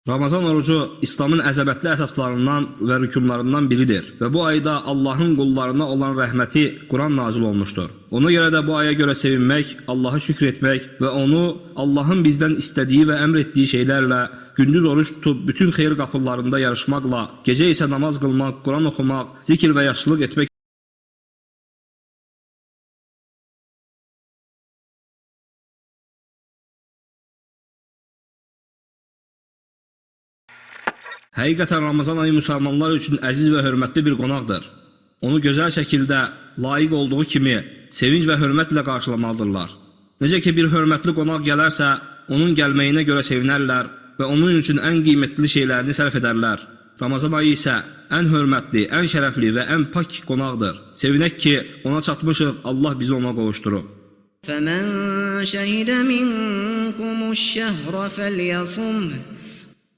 Ramazan orucu İslamın əzəmətli əsaslarından və rükunlarından biridir və bu ayda Allahın qullarına olan rəhməti Quran nazil olmuşdur. Ona görə də bu aya görə sevinmək, Allah'a şükür etmək və onu Allahın bizdən istədiyi və əmr etdiyi şeylərlə gündüz oruç tutub bütün xeyir qapılarında yarışmaqla, gecə isə namaz qılmaq, Quran oxumaq, zikir və yaxşılıq etmək Həqiqətən Ramazan ayı müsəlmanlar üçün əziz və hörmətli bir qonaqdır. Onu gözəl şəkildə, layiq olduğu kimi sevinç və hörmətlə qarşılamalıdırlar. Necə ki bir hörmətli qonaq gələrsə, onun gəlməyinə görə sevinərlər və onun üçün ən qiymətli şeylərini sərf edərlər. Ramazan ayı isə ən hörmətli, ən şərəfli və ən pak qonaqdır. Sevinək ki, ona çatmışıq, Allah bizi ona qovuşdurub. فَمَنْ شَهِدَ مِنْكُمُ الشَّهْرَ فَلْيَصُمْهُ